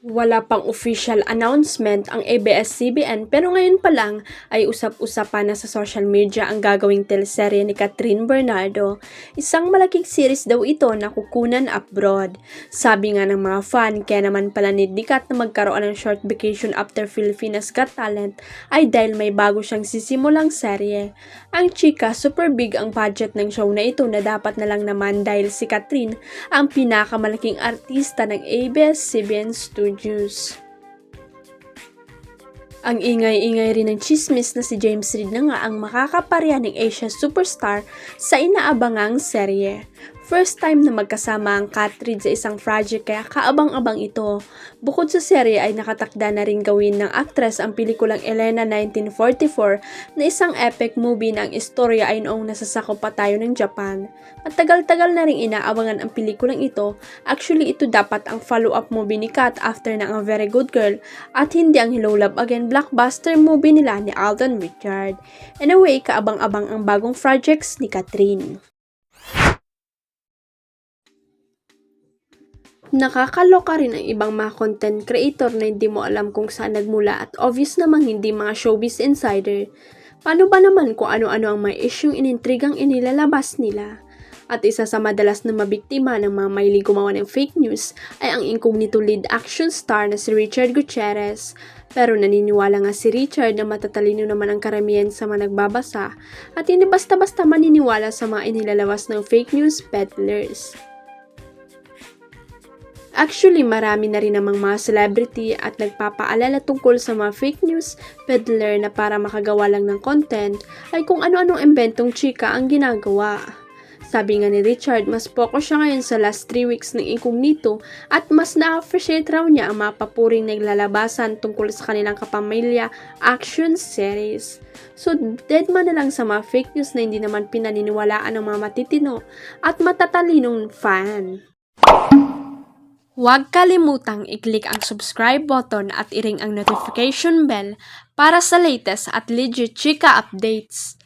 Wala pang official announcement ang ABS-CBN pero ngayon pa lang ay usap-usapan na sa social media ang gagawing teleserye ni Catherine Bernardo. Isang malaking series daw ito na kukunan abroad. Sabi nga ng mga fan, kaya naman pala ni Dikat na magkaroon ng short vacation after Filipinas Got Talent ay dahil may bago siyang sisimulang serye. Ang chika, super big ang budget ng show na ito na dapat na lang naman dahil si Catherine ang pinakamalaking artista ng ABS-CBN Studios. Ang ingay-ingay rin ng chismis na si James Reid na nga ang makakapareha ng Asia superstar sa inaabangang serye. First time na magkasama ang Cat Reid sa isang project kaya kaabang-abang ito. Bukod sa serye ay nakatakda na rin gawin ng aktres ang pelikulang Elena 1944 na isang epic movie na ang istorya ay noong nasasakop pa tayo ng Japan. Matagal-tagal na rin inaabangan ang pelikulang ito. Actually ito dapat ang follow-up movie ni Cat after ng A Very Good Girl at hindi ang Hello Love Again blockbuster movie nila ni Alden Richard. Anyway, kaabang-abang ang bagong projects ni Catherine. Nakakaloka rin ang ibang mga content creator na hindi mo alam kung saan nagmula at obvious namang hindi mga showbiz insider. Paano ba naman kung ano-ano ang may isyung inintrigang inilalabas nila? At isa sa madalas na mabiktima ng mga mahilig gumawa ng fake news ay ang incognito lead action star na si Richard Gutierrez. Pero naniniwala nga si Richard na matatalino naman ang karamihan sa mga nagbabasa at hindi basta-basta maniniwala sa mga inilalabas ng fake news peddlers. Actually, marami na rin namang mga celebrity at nagpapaalala tungkol sa mga fake news peddler na para makagawa lang ng content ay kung ano-anong inventong chika ang ginagawa. Sabi nga ni Richard, mas focus siya ngayon sa last 3 weeks ng incognito at mas na-appreciate raw niya ang mga papuring naglalabasan tungkol sa kanilang kapamilya action series. So, dead man na lang sa mga fake news na hindi naman pinaniniwalaan ng mga matitino at matatalinong fan. Huwag kalimutang i-click ang subscribe button at i-ring ang notification bell para sa latest at legit chika updates.